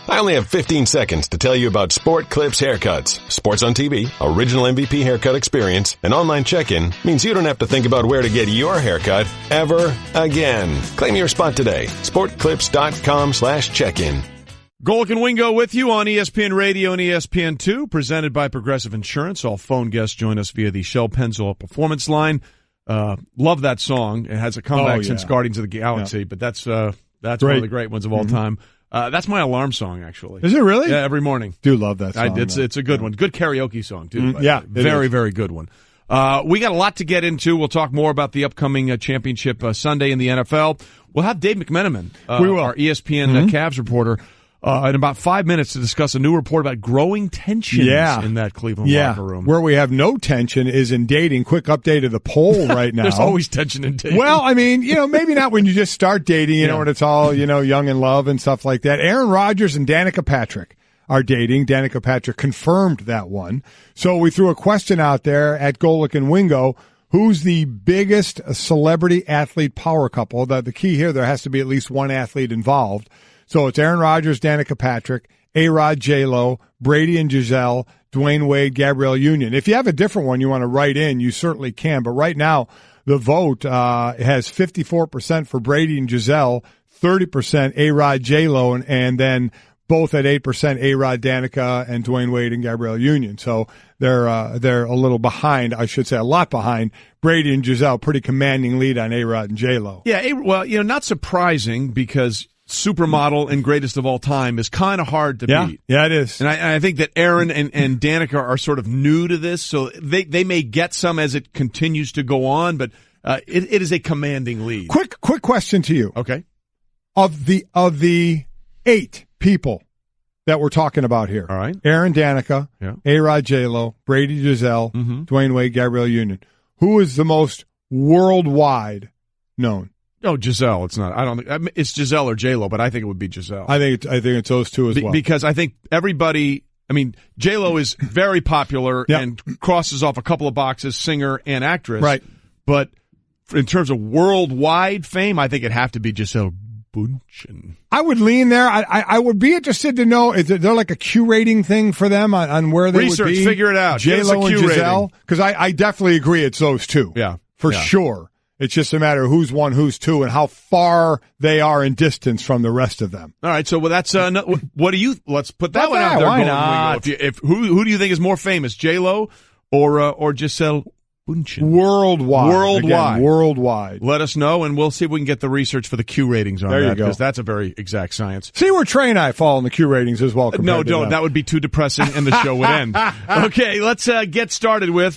I only have 15 seconds to tell you about Sport Clips haircuts. Sports on TV, original MVP haircut experience, and online check-in means you don't have to think about where to get your haircut ever again. Claim your spot today. SportClips.com/check-in. Golic and Wingo with you on ESPN Radio and ESPN2, presented by Progressive Insurance. All phone guests join us via the Shell Pennzoil Performance Line. Love that song. It has a comeback since Guardians of the Galaxy, but that's one of the great ones of all time. That's my alarm song, actually. Is it really? Yeah, every morning. Do love that song. It's a good one. Good karaoke song, too. Very, very good one. We got a lot to get into. We'll talk more about the upcoming championship Sunday in the NFL. We'll have Dave McMenamin, our ESPN Cavs reporter, in about 5 minutes to discuss a new report about growing tensions in that Cleveland locker room. Where we have no tension is in dating. Quick update of the poll right now. There's always tension in dating. Well, I mean, maybe not when you just start dating, when it's all, young in love and stuff like that. Aaron Rodgers and Danica Patrick are dating. Danica Patrick confirmed that one. So we threw a question out there at Golic and Wingo. Who's the biggest celebrity athlete power couple? The key here, there has to be at least one athlete involved. So it's Aaron Rodgers, Danica Patrick, A-Rod, J-Lo, Brady and Giselle, Dwayne Wade, Gabrielle Union. If you have a different one you want to write in, you certainly can. But right now, the vote has 54% for Brady and Giselle, 30% A-Rod, J-Lo, and then both at 8%, A-Rod, Danica, and Dwayne Wade and Gabrielle Union. So they're a little behind, I should say a lot behind. Brady and Giselle, pretty commanding lead on A-Rod and J-Lo. Yeah, well, not surprising because supermodel and greatest of all time is kind of hard to beat. Yeah, it is. And I think that Aaron and Danica are sort of new to this, so they may get some as it continues to go on, but it is a commanding lead. Quick question to you. Okay. Of the 8 people that we're talking about here. All right. Aaron, Danica, A-Rod, J-Lo, Brady, Giselle, Dwayne Wade, Gabrielle Union. Who is the most worldwide known? Oh, Giselle. It's not. I don't think it's Giselle or J-Lo, but I think it would be Giselle. I think it's those two as well. Because I think everybody. I mean, J-Lo is very popular and crosses off a couple of boxes, singer and actress. Right. But in terms of worldwide fame, I think it'd have to be Giselle Bündchen. I would lean there. I would be interested to know, is there like a Q rating thing for them on where they would be? Research, figure it out. J-Lo and Giselle? Because I definitely agree it's those two. Yeah. For sure. It's just a matter of who's one, who's two, and how far they are in distance from the rest of them. All right, so that's what do you? Let's put that one out there. Why not? Who do you think is more famous, J-Lo or Giselle Bündchen? Worldwide. Let us know, and we'll see if we can get the research for the Q ratings on that, because that's a very exact science. See where Trey and I fall in the Q ratings as well. No, don't. That would be too depressing, and the show would end. Okay, let's get started with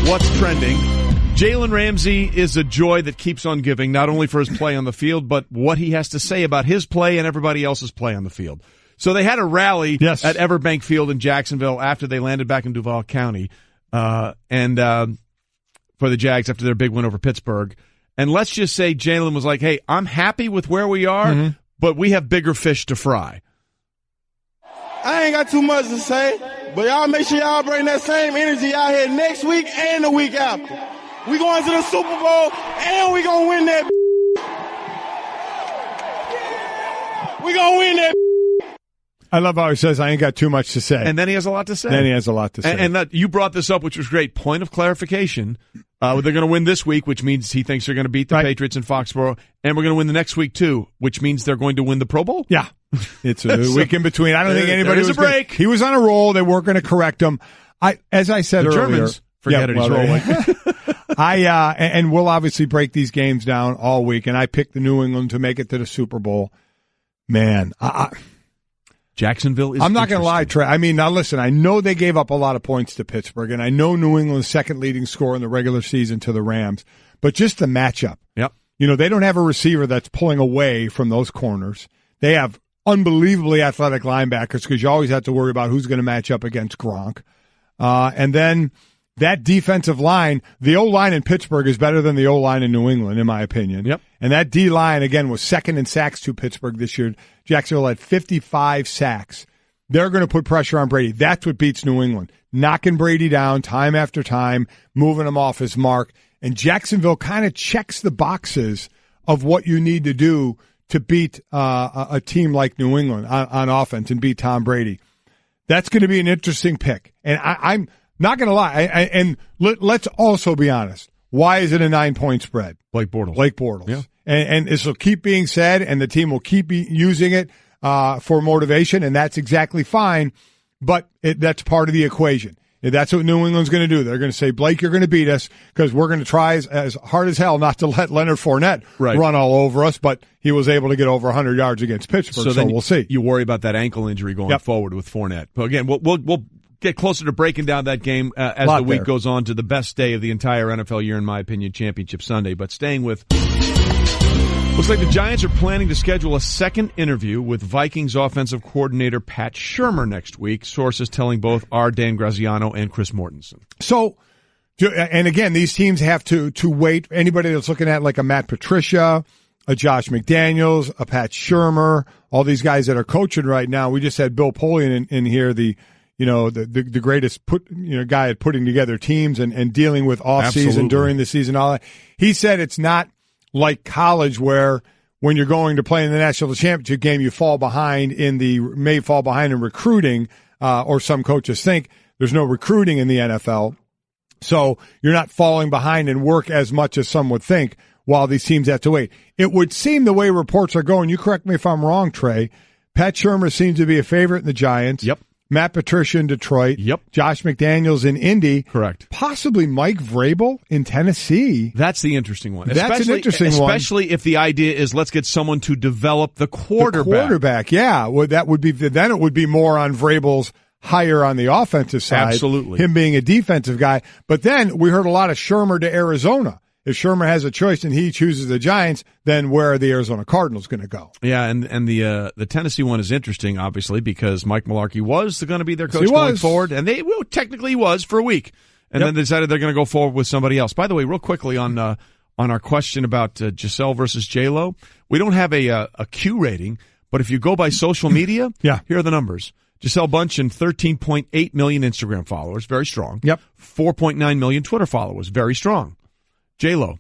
what's trending. Jalen Ramsey is a joy that keeps on giving, not only for his play on the field, but what he has to say about his play and everybody else's play on the field. So they had a rally at Everbank Field in Jacksonville after they landed back in Duval County, and for the Jags after their big win over Pittsburgh. And let's just say Jalen was like, hey, I'm happy with where we are, but we have bigger fish to fry. I ain't got too much to say, but y'all make sure y'all bring that same energy out here next week and the week after. We going to the Super Bowl, and we going to win that. We going to win that. I love how he says, I ain't got too much to say. And then he has a lot to say. And that, you brought this up, which was great. Point of clarification. They're going to win this week, which means he thinks they're going to beat the Patriots in Foxborough. And we're going to win the next week, too, which means they're going to win the Pro Bowl? Yeah. It's a week in between. I don't think anybody was a break. He was on a roll. They weren't going to correct him. As I said earlier. Germans. Forget it. He's rolling. And we'll obviously break these games down all week. And I picked the New England to make it to the Super Bowl. Man, Jacksonville is. I'm not going to lie, Trey. I mean, now listen, I know they gave up a lot of points to Pittsburgh, and I know New England's second leading scorer in the regular season to the Rams, but just the matchup. Yep. They don't have a receiver that's pulling away from those corners. They have unbelievably athletic linebackers because you always have to worry about who's going to match up against Gronk. And then that defensive line, the O-line in Pittsburgh is better than the O-line in New England, in my opinion. Yep. And that D-line, again, was second in sacks to Pittsburgh this year. Jacksonville had 55 sacks. They're going to put pressure on Brady. That's what beats New England. Knocking Brady down time after time, moving him off his mark. And Jacksonville kind of checks the boxes of what you need to do to beat a team like New England on offense and beat Tom Brady. That's going to be an interesting pick. And I'm not going to lie. Let's also be honest. Why is it a 9-point spread? Blake Bortles. Yeah. And this will keep being said, and the team will keep using it for motivation, and that's exactly fine. But that's part of the equation. That's what New England's going to do. They're going to say, Blake, you're going to beat us because we're going to try as hard as hell not to let Leonard Fournette run all over us, but he was able to get over 100 yards against Pittsburgh, so we'll see. You worry about that ankle injury going forward with Fournette. But again, we'll get closer to breaking down that game as the week goes on to the best day of the entire NFL year, in my opinion, Championship Sunday. But staying with... Looks like the Giants are planning to schedule a second interview with Vikings offensive coordinator Pat Shurmur next week, sources telling both our Dan Graziano and Chris Mortensen. So, and again, these teams have to wait. Anybody that's looking at like a Matt Patricia, a Josh McDaniels, a Pat Shurmur, all these guys that are coaching right now. We just had Bill Polian in here, the greatest guy at putting together teams and dealing with off-season during the season. All that. He said it's not like college where when you're going to play in the national championship game, you may fall behind in recruiting, or some coaches think there's no recruiting in the NFL. So you're not falling behind in work as much as some would think while these teams have to wait. It would seem the way reports are going, you correct me if I'm wrong, Trey, Pat Shurmur seems to be a favorite in the Giants. Yep. Matt Patricia in Detroit. Yep. Josh McDaniels in Indy. Correct. Possibly Mike Vrabel in Tennessee. That's the interesting one. That's an interesting one. Especially if the idea is let's get someone to develop the quarterback. The quarterback, yeah. Well, then it would be more on Vrabel's higher on the offensive side. Absolutely. Him being a defensive guy. But then we heard a lot of Shurmur to Arizona. If Shurmur has a choice and he chooses the Giants, then where are the Arizona Cardinals going to go? Yeah, and the Tennessee one is interesting, obviously, because Mike Mularkey was going to be their coach going forward, and technically he was for a week, and then they decided they're going to go forward with somebody else. By the way, real quickly on our question about Giselle versus J-Lo, we don't have a Q rating, but if you go by social media, here are the numbers. Giselle Bundchen, 13.8 million Instagram followers, very strong. Yep. 4.9 million Twitter followers, very strong. J-Lo,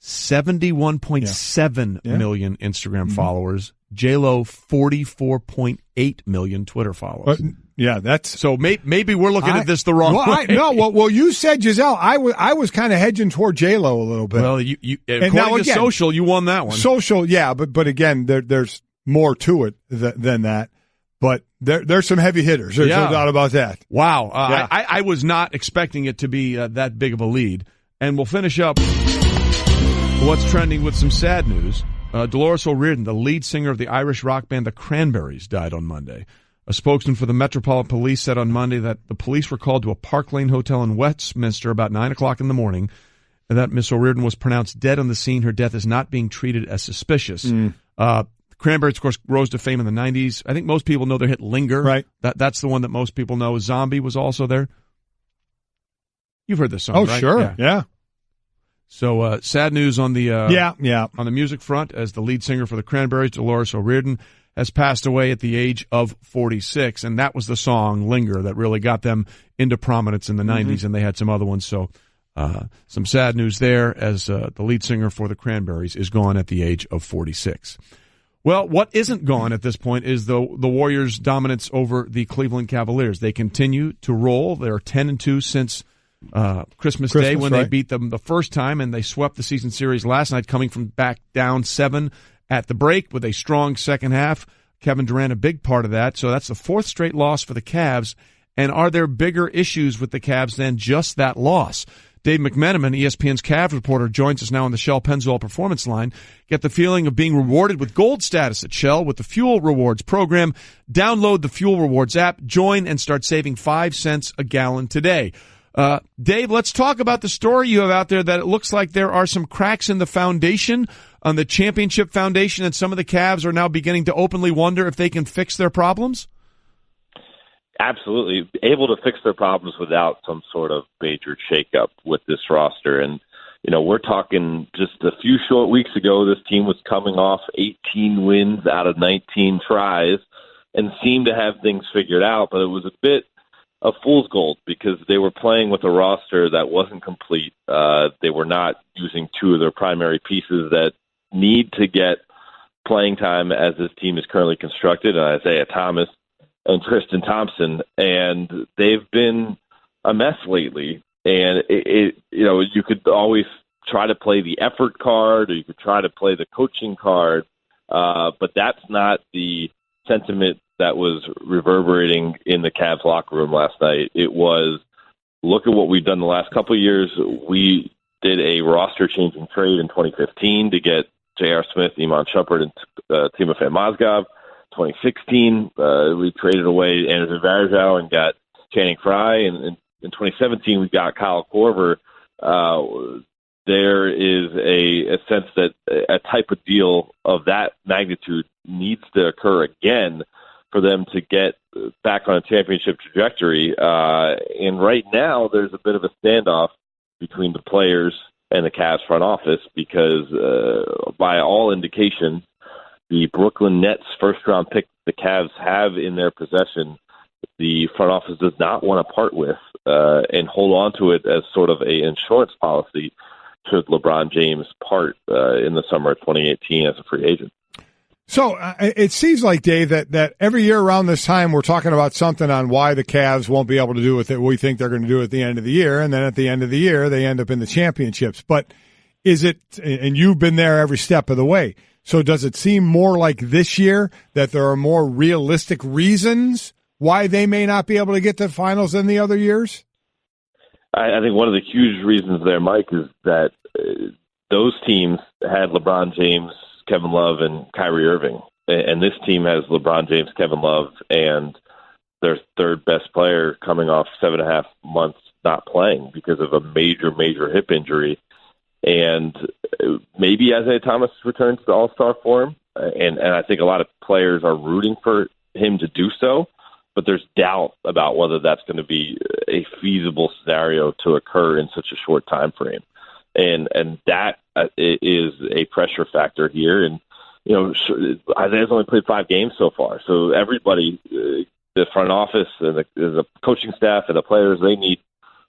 71.7 million Instagram followers. J-Lo, 44.8 million Twitter followers. That's so. Maybe we're looking at this the wrong way. Well, you said Giselle. I was kind of hedging toward J-Lo a little bit. Well, you according to social, you won that one. Social, yeah, but again, there's more to it than that. But there's some heavy hitters. There's no doubt about that. Wow, I was not expecting it to be that big of a lead. And we'll finish up what's trending with some sad news. Dolores O'Riordan, the lead singer of the Irish rock band The Cranberries, died on Monday. A spokesman for the Metropolitan Police said on Monday that the police were called to a Park Lane hotel in Westminster about 9 o'clock in the morning, and that Miss O'Riordan was pronounced dead on the scene. Her death is not being treated as suspicious. The Cranberries, of course, rose to fame in the 90s. I think most people know their hit Linger. Right. That's the one that most people know. Zombie was also there. You've heard this song, right? Sure. Yeah. So sad news on the on the music front, as the lead singer for the Cranberries, Dolores O'Riordan, has passed away at the age of 46, and that was the song Linger that really got them into prominence in the 90s, and they had some other ones. So some sad news there, as the lead singer for the Cranberries is gone at the age of 46. Well, what isn't gone at this point is the Warriors' dominance over the Cleveland Cavaliers. They continue to roll. They're 10-2 since Christmas Day, when they beat them the first time, and they swept the season series last night, coming from back down 7 at the break with a strong second half. Kevin Durant, a big part of that. So that's the fourth straight loss for the Cavs. And are there bigger issues with the Cavs than just that loss? Dave McMenamin, ESPN's Cavs reporter, joins us now on the Shell Pennzoil Performance Line. Get the feeling of being rewarded with gold status at Shell with the Fuel Rewards program. Download the Fuel Rewards app, join, and start saving 5 cents a gallon today. Dave, let's talk about the story you have out there that it looks like there are some cracks in the foundation, on the championship foundation, and some of the Cavs are now beginning to openly wonder if they can fix their problems? Absolutely. Able to fix their problems without some sort of major shakeup with this roster. And, we're talking just a few short weeks ago, this team was coming off 18 wins out of 19 tries and seemed to have things figured out, but it was a bit of fool's gold because they were playing with a roster that wasn't complete. They were not using two of their primary pieces that need to get playing time as this team is currently constructed, and Isaiah Thomas and Tristan Thompson, and they've been a mess lately. And you could always try to play the effort card, or you could try to play the coaching card, but that's not the sentiment that was reverberating in the Cavs locker room last night. It was, look at what we've done the last couple of years. We did a roster-changing trade in 2015 to get J.R. Smith, Iman Shumpert, and Timofey Mozgov. 2016, we traded away Anderson Varejao and got Channing Frye. And in 2017, we got Kyle Korver. There is a sense that a type of deal of that magnitude needs to occur again for them to get back on a championship trajectory. And right now, there's a bit of a standoff between the players and the Cavs front office because, by all indications, the Brooklyn Nets first-round pick the Cavs have in their possession, the front office does not want to part with and hold on to it as sort of a insurance policy should LeBron James part in the summer of 2018 as a free agent. So it seems like, Dave, that every year around this time we're talking about something on why the Cavs won't be able to do what we think they're going to do at the end of the year, and then at the end of the year they end up in the championships. But is it, and you've been there every step of the way, so does it seem more like this year that there are more realistic reasons why they may not be able to get to the finals than the other years? I think one of the huge reasons there, Mike, is that those teams had LeBron James, Kevin Love, and Kyrie Irving. And this team has LeBron James, Kevin Love, and their third best player coming off 7.5 months not playing because of a major, major hip injury. And maybe Isaiah Thomas returns to All-Star form. And I think a lot of players are rooting for him to do so. But there's doubt about whether that's going to be a feasible scenario to occur in such a short time frame. And that is a pressure factor here. And, Isaiah's only played 5 games so far. So everybody, the front office and the coaching staff and the players, they need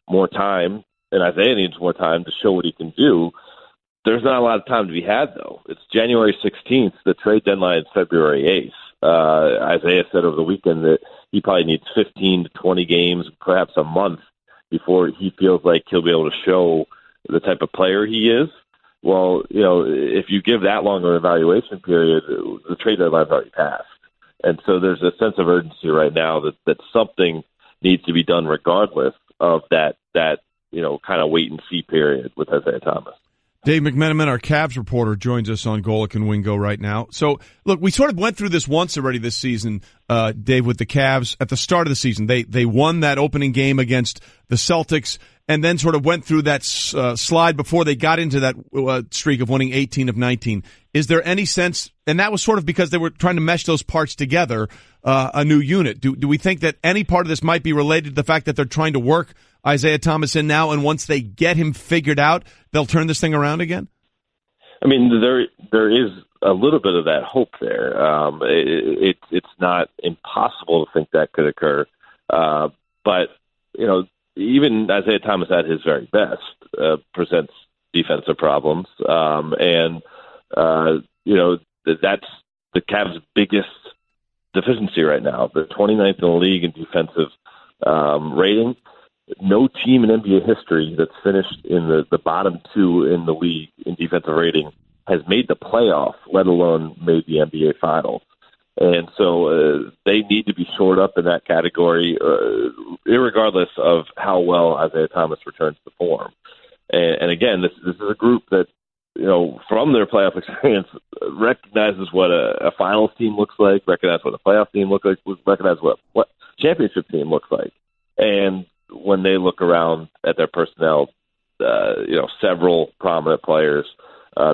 more time. And Isaiah needs more time to show what he can do. There's not a lot of time to be had, though. It's January 16th. The trade deadline is February 8th. Isaiah said over the weekend that he probably needs 15 to 20 games, perhaps a month, before he feels like he'll be able to show the type of player he is. Well, if you give that long of an evaluation period, the trade deadline's already passed. And so there's a sense of urgency right now that something needs to be done regardless of that kind of wait-and-see period with Isaiah Thomas. Dave McMenamin, our Cavs reporter, joins us on Golic and Wingo right now. So, look, we sort of went through this once already this season, Dave, with the Cavs. At the start of the season, they won that opening game against the Celtics and then sort of went through that slide before they got into that streak of winning 18 of 19. Is there any sense, and that was sort of because they were trying to mesh those parts together, a new unit. Do we think that any part of this might be related to the fact that they're trying to work Isaiah Thomas in now, and once they get him figured out, they'll turn this thing around again? I mean, there is a little bit of that hope there. It's not impossible to think that could occur. But, even Isaiah Thomas at his very best presents defensive problems. That's the Cavs' biggest deficiency right now. They're 29th in the league in defensive rating. No team in NBA history that's finished in the bottom 2 in the league in defensive rating has made the playoff, let alone made the NBA Finals. And so they need to be shored up in that category, irregardless of how well Isaiah Thomas returns to form. And again, this is a group that, from their playoff experience, recognizes what a finals team looks like, recognizes what a playoff team looks like, recognizes what championship team looks like. And when they look around at their personnel, several prominent players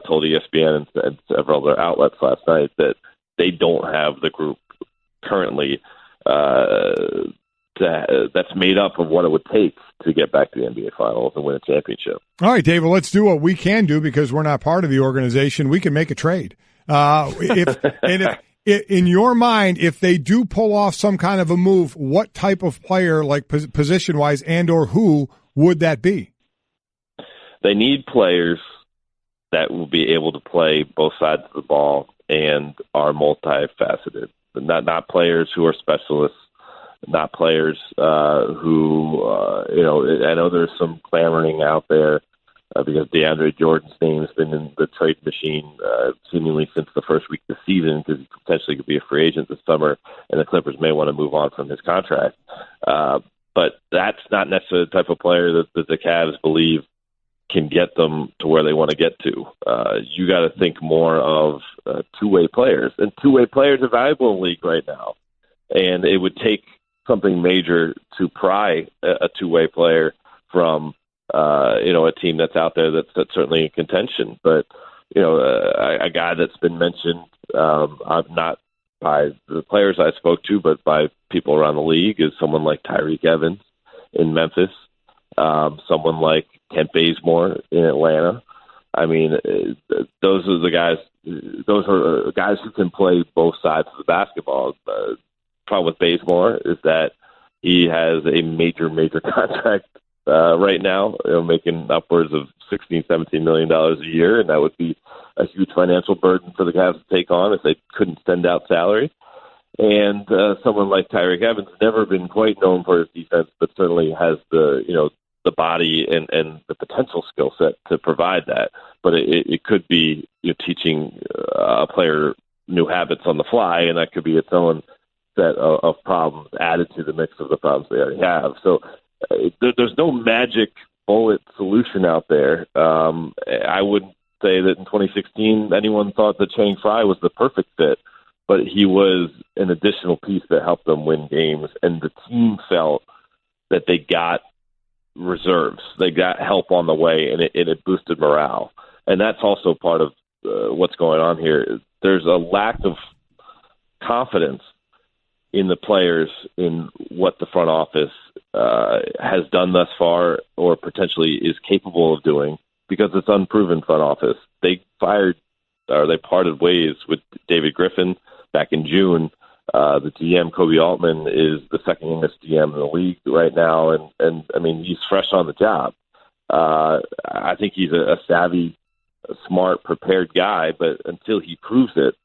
told ESPN and several other outlets last night that they don't have the group currently that's made up of what it would take to get back to the NBA Finals and win a championship. All right, Dave, well, let's do what we can do because we're not part of the organization. We can make a trade. In your mind, if they do pull off some kind of a move, what type of player, like position-wise and or who, would that be? They need players that will be able to play both sides of the ball and are multifaceted. Not players who are specialists, not players who, I know there's some clamoring out there because DeAndre Jordan's name has been in the trade machine seemingly since the first week of the season because he potentially could be a free agent this summer, and the Clippers may want to move on from his contract. But that's not necessarily the type of player that the Cavs believe can get them to where they want to get to. You got to think more of two-way players, and two-way players are valuable in the league right now. And it would take something major to pry a two-way player from a team that's out there that's certainly in contention. But a guy that's been mentioned, not by the players I spoke to, but by people around the league, is someone like Tyreke Evans in Memphis, someone like Kent Bazemore in Atlanta. I mean, those are the guys. Those are guys who can play both sides of the basketball. Problem with Bazemore is that he has a major contract right now, making upwards of $16-17 million a year, and that would be a huge financial burden for the Cavs to take on if they couldn't send out salary. And someone like Tyreke Evans has never been quite known for his defense, but certainly has the body and the potential skill set to provide that. But it could be teaching a player new habits on the fly, and that could be its own set of problems added to the mix of the problems they already have. So there's no magic bullet solution out there. I wouldn't say that in 2016 anyone thought that Channing Frye was the perfect fit, but he was an additional piece that helped them win games, and the team felt that they got reserves. They got help on the way, and it boosted morale. And that's also part of what's going on here. There's a lack of confidence in the players in what the front office has done thus far or potentially is capable of doing because it's unproven front office. They parted ways with David Griffin back in June. The GM, Kobe Altman, is the second youngest GM in the league right now, and I mean, he's fresh on the job. I think he's a savvy, smart, prepared guy, but until he proves it,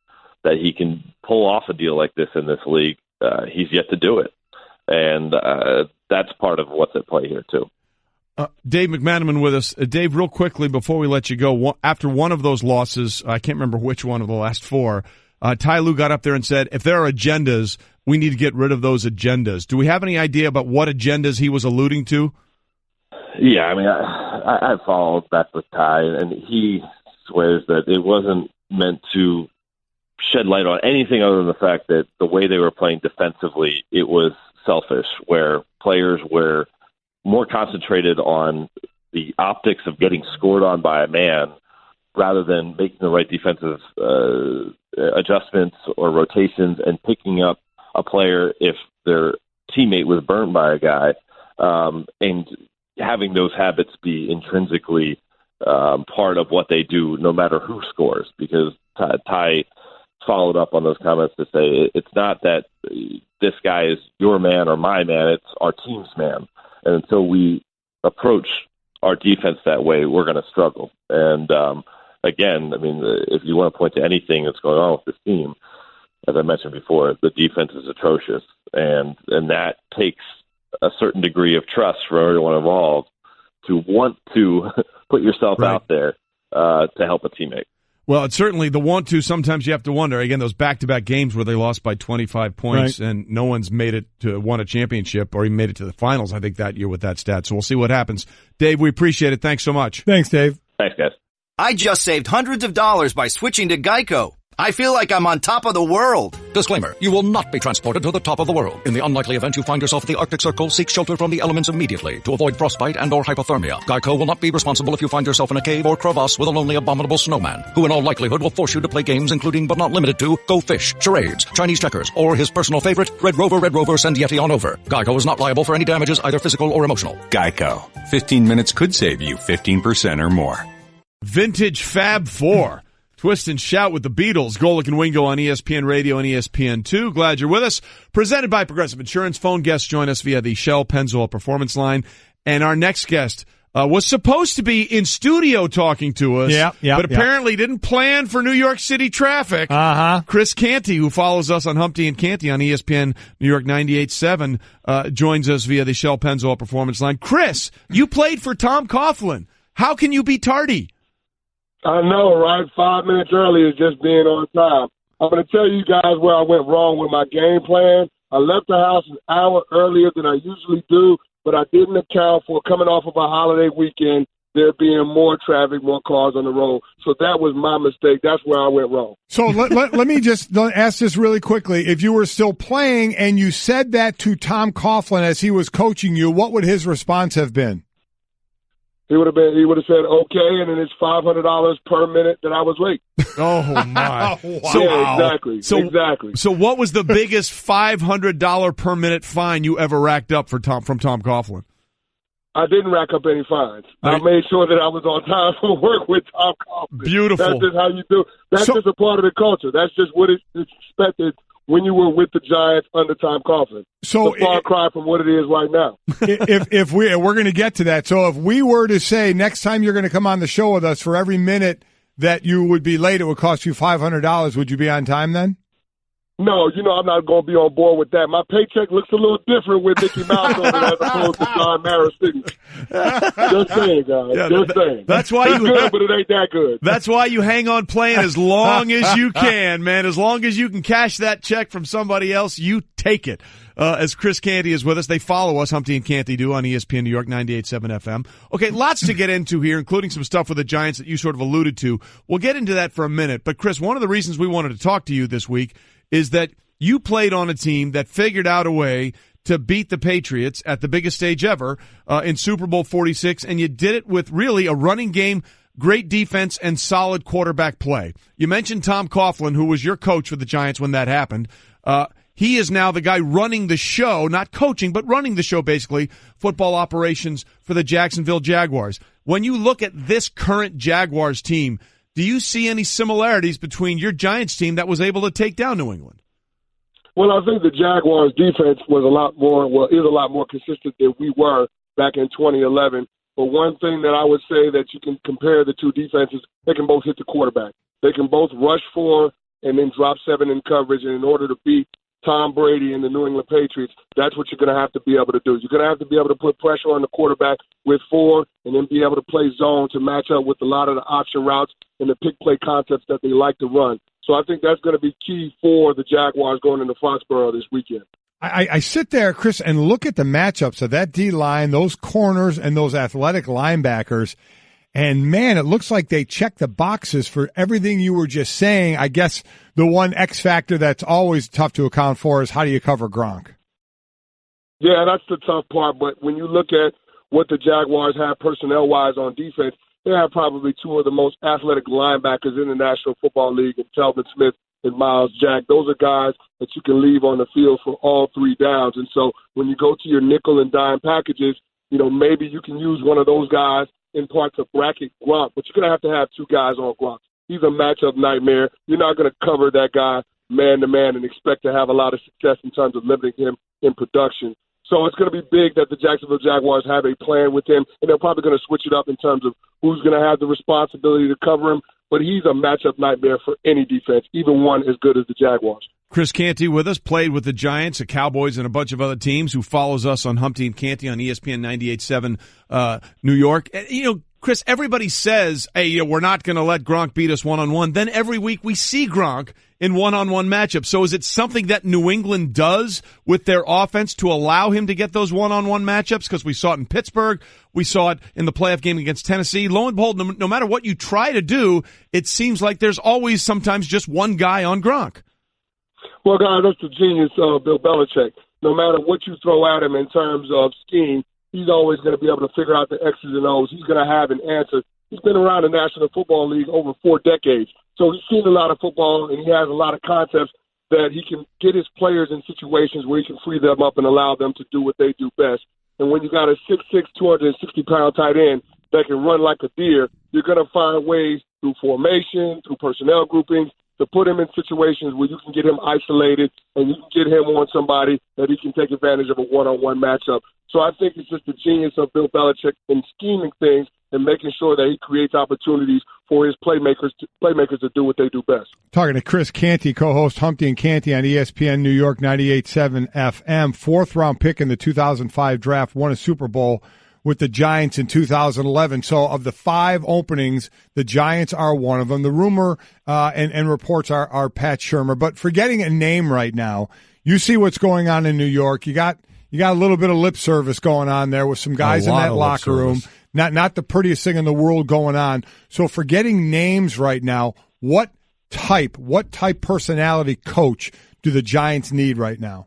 that he can pull off a deal like this in this league, he's yet to do it. And that's part of what's at play here, too. Dave McMenamin with us. Dave, real quickly, before we let you go, after one of those losses, I can't remember which one of the last four, Ty Lue got up there and said, if there are agendas, we need to get rid of those agendas. Do we have any idea about what agendas he was alluding to? Yeah, I mean, I followed back with Ty, and he swears that it wasn't meant to shed light on anything other than the fact that the way they were playing defensively, it was selfish, where players were more concentrated on the optics of getting scored on by a man rather than making the right defensive adjustments or rotations and picking up a player if their teammate was burned by a guy, and having those habits be intrinsically part of what they do no matter who scores, because Ty followed up on those comments to say it's not that this guy is your man or my man, it's our team's man. And until we approach our defense that way, we're going to struggle. And again, I mean, if you want to point to anything that's going on with this team, as I mentioned before, the defense is atrocious. And that takes a certain degree of trust for everyone involved to want to put yourself out there to help a teammate. Well, it's certainly the want to. Sometimes you have to wonder. Again, those back-to-back games where they lost by 25 points and no one's made it to won a championship or even made it to the finals, I think, that year with that stat. So we'll see what happens. Dave, we appreciate it. Thanks so much. Thanks, Dave. Thanks, guys. I just saved hundreds of dollars by switching to Geico. I feel like I'm on top of the world. Disclaimer, you will not be transported to the top of the world. In the unlikely event you find yourself at the Arctic Circle, seek shelter from the elements immediately to avoid frostbite and or hypothermia. Geico will not be responsible if you find yourself in a cave or crevasse with a lonely abominable snowman, who in all likelihood will force you to play games including but not limited to Go Fish, charades, Chinese checkers, or his personal favorite, Red Rover, send Yeti on over. Geico is not liable for any damages, either physical or emotional. Geico. 15 minutes could save you 15% or more. Vintage Fab 4. Twist and Shout with the Beatles. Golic and Wingo on ESPN Radio and ESPN2. Glad you're with us. Presented by Progressive Insurance. Phone guests join us via the Shell Pennzoil Performance Line. And our next guest, was supposed to be in studio talking to us, but apparently didn't plan for New York City traffic. Chris Canty, who follows us on Humpty and Canty on ESPN New York 98.7, joins us via the Shell Pennzoil Performance Line. Chris, you played for Tom Coughlin. How can you be tardy? I know, right? 5 minutes early is just being on time. I'm going to tell you guys where I went wrong with my game plan. I left the house an hour earlier than I usually do, but I didn't account for coming off of a holiday weekend, there being more traffic, more cars on the road. So that was my mistake. That's where I went wrong. So let me just ask this really quickly. If you were still playing and you said that to Tom Coughlin as he was coaching you, what would his response have been? He would have said, okay, and then it's $500 per minute that I was late. Oh, my. Wow. Yeah, exactly. Exactly. So what was the biggest $500 per minute fine you ever racked up from Tom Coughlin? I didn't rack up any fines. I made sure that I was on time for work with Tom Coughlin. Beautiful. That's just how you do it. That's just a part of the culture. That's just what it's expected when you were with the Giants under Tom Coughlin. So it's a far cry from what it is right now. If we're going to get to that. So if we were to say next time you're going to come on the show with us, for every minute that you would be late, it would cost you $500, would you be on time then? No, I'm not going to be on board with that. My paycheck looks a little different with Mickey Mouse on it as opposed to John Mara City. Just saying, guys. Just saying. That's why it's good, but it ain't that good. That's why you hang on playing as long as you can, man. As long as you can cash that check from somebody else, you take it. As Chris Canty is with us, they follow us, Humpty and Canty do, on ESPN New York 98.7 FM. Okay, lots to get into here, including some stuff with the Giants that you sort of alluded to. We'll get into that for a minute. But, Chris, one of the reasons we wanted to talk to you this week is that you played on a team that figured out a way to beat the Patriots at the biggest stage ever in Super Bowl 46, and you did it with really a running game, great defense, and solid quarterback play. You mentioned Tom Coughlin, who was your coach for the Giants when that happened. He is now the guy running the show, not coaching, but running the show, basically, football operations for the Jacksonville Jaguars. When you look at this current Jaguars team, do you see any similarities between your Giants team that was able to take down New England? Well, I think the Jaguars' defense is a lot more consistent than we were back in 2011. But one thing that I would say that you can compare the two defenses, they can both hit the quarterback. They can both rush 4 and then drop 7 in coverage. And in order to beat Tom Brady and the New England Patriots, that's what you're going to have to be able to do. You're going to have to be able to put pressure on the quarterback with 4 and then be able to play zone to match up with a lot of the option routes and the pick play concepts that they like to run. So I think that's going to be key for the Jaguars going into Foxborough this weekend. I sit there, Chris, and look at the matchups of that D-line, those corners, and those athletic linebackers. And, man, it looks like they check the boxes for everything you were just saying. I guess the one X factor that's always tough to account for is how do you cover Gronk? Yeah, that's the tough part. But when you look at what the Jaguars have personnel-wise on defense, they have probably 2 of the most athletic linebackers in the National Football League, and Telvin Smith and Miles Jack. Those are guys that you can leave on the field for all 3 downs. And so when you go to your nickel and dime packages, maybe you can use one of those guys in part to bracket Gronk, but you're going to have 2 guys on Gronk. He's a matchup nightmare. You're not going to cover that guy man-to-man and expect to have a lot of success in terms of limiting him in production. So it's going to be big that the Jacksonville Jaguars have a plan with him, and they're probably going to switch it up in terms of who's going to have the responsibility to cover him. But he's a matchup nightmare for any defense, even one as good as the Jaguars. Chris Canty with us, played with the Giants, the Cowboys, and a bunch of other teams, who follows us on Humpty and Canty on ESPN 98.7 New York. Chris, everybody says, hey, we're not going to let Gronk beat us one-on-one. Then every week we see Gronk in one-on-one matchups. So is it something that New England does with their offense to allow him to get those one-on-one matchups? Because we saw it in Pittsburgh. We saw it in the playoff game against Tennessee. Lo and behold, no matter what you try to do, it seems like there's always sometimes just one guy on Gronk. Well, guys, that's the genius of Bill Belichick. No matter what you throw at him in terms of scheme, he's always going to be able to figure out the X's and O's. He's going to have an answer. He's been around the National Football League over 4 decades. So he's seen a lot of football, and he has a lot of concepts that he can get his players in situations where he can free them up and allow them to do what they do best. And when you got a 6'6", 260-pound tight end that can run like a deer, you're going to find ways through formation, through personnel groupings, to put him in situations where you can get him isolated and you can get him on somebody that he can take advantage of a one-on-one matchup. So I think it's just the genius of Bill Belichick in scheming things and making sure that he creates opportunities for his playmakers to do what they do best. Talking to Chris Canty, co-host Humpty and Canty on ESPN New York 98.7 FM. Fourth-round pick in the 2005 draft, won a Super Bowl with the Giants in 2011. So of the 5 openings, the Giants are one of them. The rumor and reports are Pat Shurmur. But forgetting a name right now, you see what's going on in New York. You got a little bit of lip service going on there with some guys in that locker room. Not the prettiest thing in the world going on. So forgetting names right now, what type personality coach do the Giants need right now?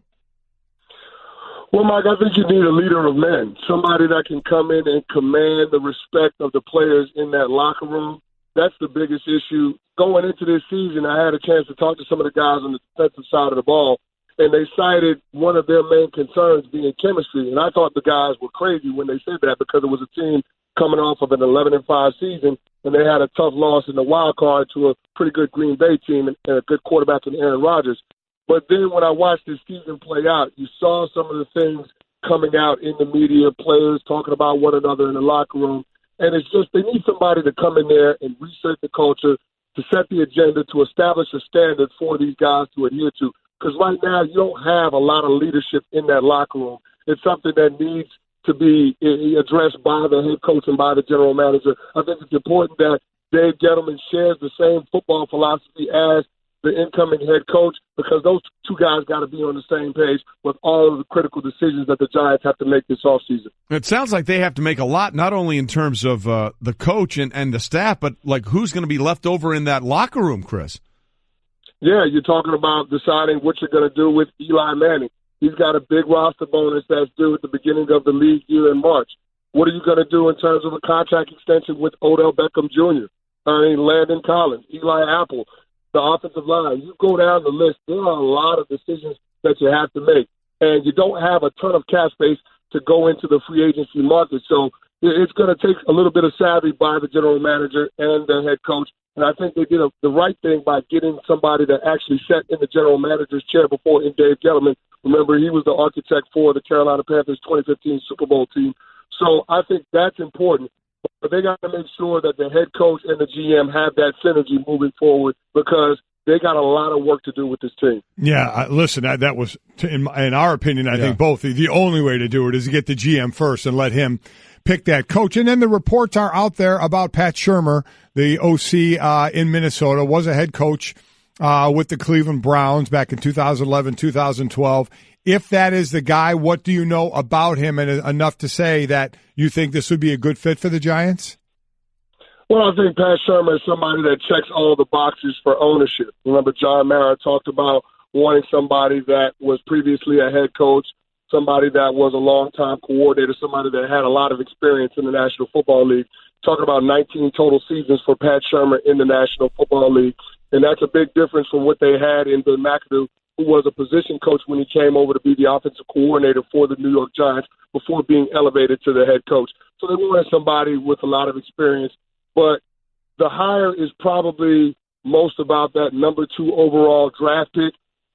Well, Mike, I think you need a leader of men, somebody that can come in and command the respect of the players in that locker room. That's the biggest issue. Going into this season, I had a chance to talk to some of the guys on the defensive side of the ball, and they cited one of their main concerns being chemistry. And I thought the guys were crazy when they said that because it was a team coming off of an 11-5 season, and they had a tough loss in the wild card to a pretty good Green Bay team and a good quarterback in Aaron Rodgers. But then when I watched this season play out, you saw some of the things coming out in the media, players talking about one another in the locker room. And it's just they need somebody to come in there and reset the culture, to set the agenda, to establish a standard for these guys to adhere to. Because right now you don't have a lot of leadership in that locker room. It's something that needs to be addressed by the head coach and by the general manager. I think it's important that Dave Gettleman shares the same football philosophy as the incoming head coach, because those two guys got to be on the same page with all of the critical decisions that the Giants have to make this offseason. It sounds like they have to make a lot, not only in terms of the coach and the staff, but like who's going to be left over in that locker room, Chris? Yeah, you're talking about deciding what you're going to do with Eli Manning. He's got a big roster bonus that's due at the beginning of the league year in March. What are you going to do in terms of a contract extension with Odell Beckham Jr., Landon Collins, Eli Apple, the offensive line? You go down the list, there are a lot of decisions that you have to make, and you don't have a ton of cap space to go into the free agency market. So it's going to take a little bit of savvy by the general manager and the head coach. And I think they did the right thing by getting somebody that actually sat in the general manager's chair before in Dave Gettleman. Remember, he was the architect for the Carolina Panthers 2015 Super Bowl team. So I think that's important. But they got to make sure that the head coach and the GM have that synergy moving forward, because they got a lot of work to do with this team. Yeah, listen, that was, in our opinion, I think both, the only way to do it is to get the GM first and let him pick that coach. And then the reports are out there about Pat Shurmur, the OC in Minnesota, was a head coach with the Cleveland Browns back in 2011, 2012. If that is the guy, what do you know about him and enough to say that you think this would be a good fit for the Giants? Well, I think Pat Shurmur is somebody that checks all the boxes for ownership. Remember, John Mara talked about wanting somebody that was previously a head coach, somebody that was a long-time coordinator, somebody that had a lot of experience in the National Football League. Talking about 19 total seasons for Pat Shurmur in the National Football League. And that's a big difference from what they had in Bill McAdoo, who was a position coach when he came over to be the offensive coordinator for the New York Giants before being elevated to the head coach. So they wanted somebody with a lot of experience. But the hire is probably most about that number 2 overall draft pick.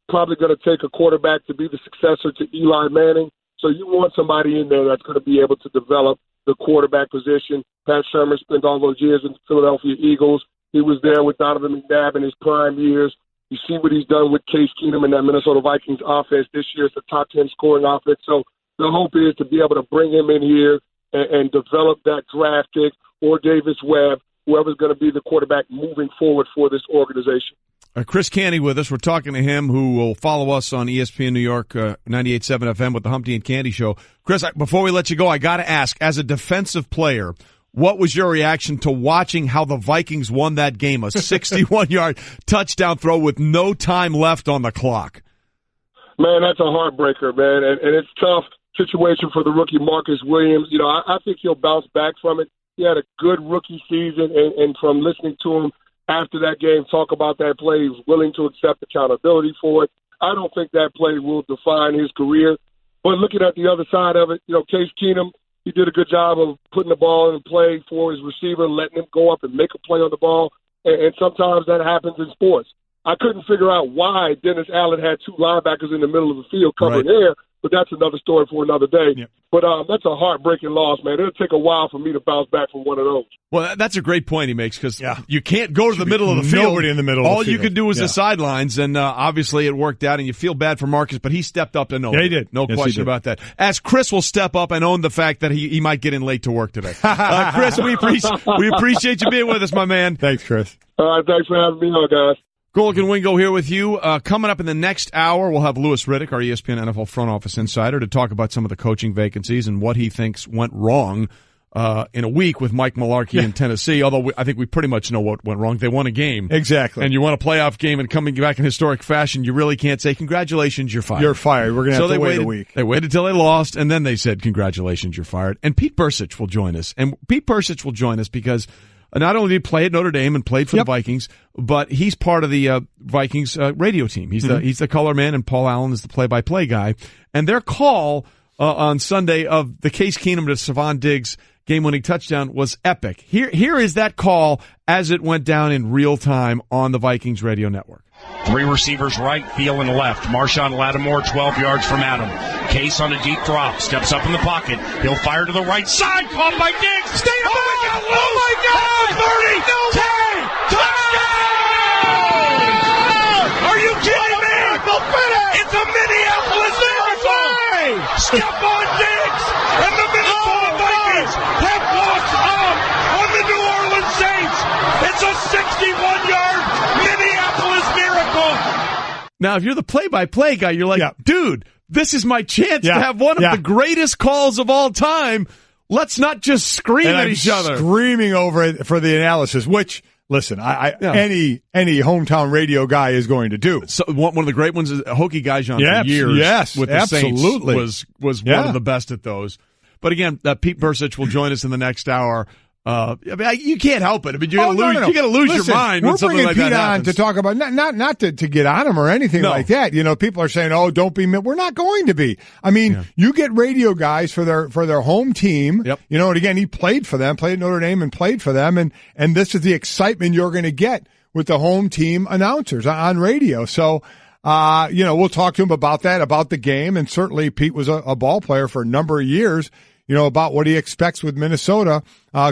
Probably going to take a quarterback to be the successor to Eli Manning. So you want somebody in there that's going to be able to develop the quarterback position. Pat Shurmur spent all those years in the Philadelphia Eagles. He was there with Donovan McNabb in his prime years. You see what he's done with Case Keenum and that Minnesota Vikings offense this year. It's a top 10 scoring offense. So the hope is to be able to bring him in here and develop that draft pick, or Davis Webb, whoever's going to be the quarterback moving forward for this organization. Chris Canty with us. We're talking to him, who will follow us on ESPN New York 98.7 FM with the Humpty and Canty Show. Chris, before we let you go, I got to ask, as a defensive player, what was your reaction to watching how the Vikings won that game, a 61-yard touchdown throw with no time left on the clock? Man, that's a heartbreaker, man, and it's a tough situation for the rookie Marcus Williams. You know, I think he'll bounce back from it. He had a good rookie season, and from listening to him after that game talk about that play, he was willing to accept accountability for it. I don't think that play will define his career. But looking at the other side of it, you know, Case Keenum, he did a good job of putting the ball in play for his receiver, letting him go up and make a play on the ball. And sometimes that happens in sports. I couldn't figure out why Dennis Allen had two linebackers in the middle of the field covering air, but that's another story for another day. Yeah. But that's a heartbreaking loss, man. It'll take a while for me to bounce back from one of those. Well, that's a great point he makes, because you can't go to the middle of the field. Nobody in the middle of the field. All you could do was the sidelines, and obviously it worked out, and you feel bad for Marcus, but he stepped up and owned it. He did. No question about that. As Chris will step up and own the fact that he might get in late to work today. Chris, we appreciate you being with us, my man. Thanks, Chris. All right, thanks for having me on, guys. Golic and Wingo here with you. Coming up in the next hour, we'll have Louis Riddick, our ESPN NFL front office insider, to talk about some of the coaching vacancies and what he thinks went wrong in a week with Mike Mularkey in Tennessee, although I think we pretty much know what went wrong. They won a game. Exactly. And you won a playoff game, and coming back in historic fashion, you really can't say, congratulations, you're fired. You're fired. We're going to have to wait a week. They waited till they lost, and then they said, congratulations, you're fired. And Pete Bursich will join us. And Pete Bursich will join us because not only did he play at Notre Dame and played for the Vikings, but he's part of the Vikings radio team. He's the color man, and Paul Allen is the play-by-play guy. And their call on Sunday of the Case Keenum to Stephon Diggs game-winning touchdown was epic. Here is that call as it went down in real time on the Vikings radio network. Three receivers right, Thielen left. Marshawn Lattimore 12 yards from Adam. Case on a deep drop, steps up in the pocket. He'll fire to the right side, caught by Diggs. Stay up! Oh my God! 30! No 10! Touchdown! Are you kidding me? It's a Minneapolis miracle! Stephon Diggs and the Minnesota Vikings have walked up on the New Orleans Saints. It's a 61-yard Minneapolis miracle. Now, if you're the play-by-play guy, you're like, dude, this is my chance to have one of the greatest calls of all time. Let's not just scream at each other. Screaming over it for the analysis, which, listen, any hometown radio guy is going to do. So one of the great ones is Hokie Guyjon for years with the Saints was one of the best at those. But again, Pete Bursich will join us in the next hour. You can't help it. I mean, you're gonna lose your mind when something like that happens. We're bringing Pete on to talk about not to get on him or anything like that. You know, people are saying, "Oh, don't be." We're not going to be. I mean, you get radio guys for their home team. Yep. You know, and again, he played for them, played at Notre Dame, and played for them, and this is the excitement you're going to get with the home team announcers on radio. So. We'll talk to him about that, about the game, and certainly Pete was a ball player for a number of years. You know, about what he expects with Minnesota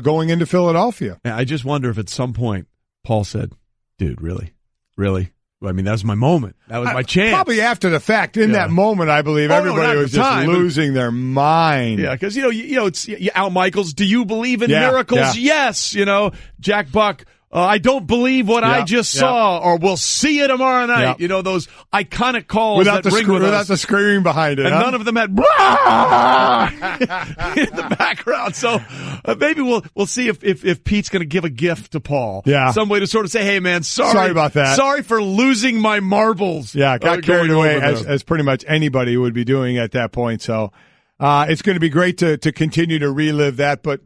going into Philadelphia. I just wonder if at some point Paul said, dude, really? I mean, that was my moment. That was my chance. Probably after the fact. In that moment, I believe everybody was just losing their mind. Yeah, because, it's Al Michaels, do you believe in miracles? Yeah. Yes. Jack Buck, I don't believe what I just saw, or we'll see you tomorrow night. You know, those iconic calls without the screaming behind it. And none of them had in the background. So maybe we'll see if Pete's going to give a gift to Paul. Yeah. Some way to sort of say, hey, man, sorry about that. Sorry for losing my marbles. Yeah, got carried away as pretty much anybody would be doing at that point. So it's going to be great to continue to relive that, but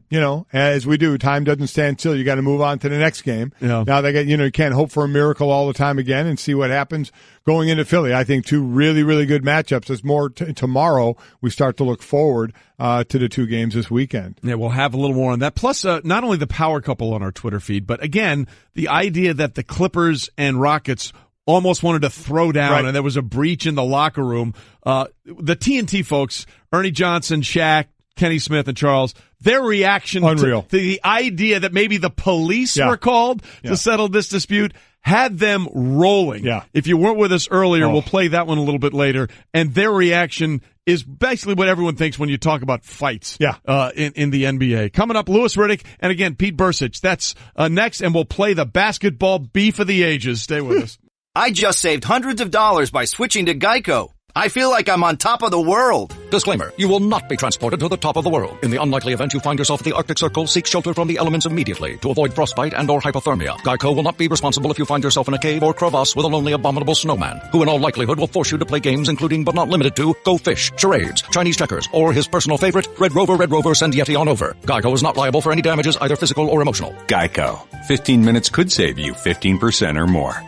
as we do, time doesn't stand still. You got to move on to the next game. Yeah. Now they got you can't hope for a miracle all the time again, and see what happens going into Philly. I think two really, really good matchups. There's more tomorrow. We start to look forward to the two games this weekend. Yeah, we'll have a little more on that. Plus, not only the power couple on our Twitter feed, but again, the idea that the Clippers and Rockets almost wanted to throw down, and there was a breach in the locker room. The TNT folks, Ernie Johnson, Shaq, Kenny Smith, and Charles, their reaction to the idea that maybe the police were called to settle this dispute had them rolling. Yeah. If you weren't with us earlier, we'll play that one a little bit later. And their reaction is basically what everyone thinks when you talk about fights in the NBA. Coming up, Louis Riddick, and again, Pete Bursich. That's next, and we'll play the basketball beef of the ages. Stay with us. I just saved hundreds of dollars by switching to Geico. I feel like I'm on top of the world. Disclaimer, you will not be transported to the top of the world. In the unlikely event you find yourself at the Arctic Circle, seek shelter from the elements immediately to avoid frostbite and or hypothermia. Geico will not be responsible if you find yourself in a cave or crevasse with a lonely abominable snowman, who in all likelihood will force you to play games including but not limited to Go Fish, charades, Chinese checkers, or his personal favorite, Red Rover, send Yeti on over. Geico is not liable for any damages, either physical or emotional. Geico. 15 minutes could save you 15% or more.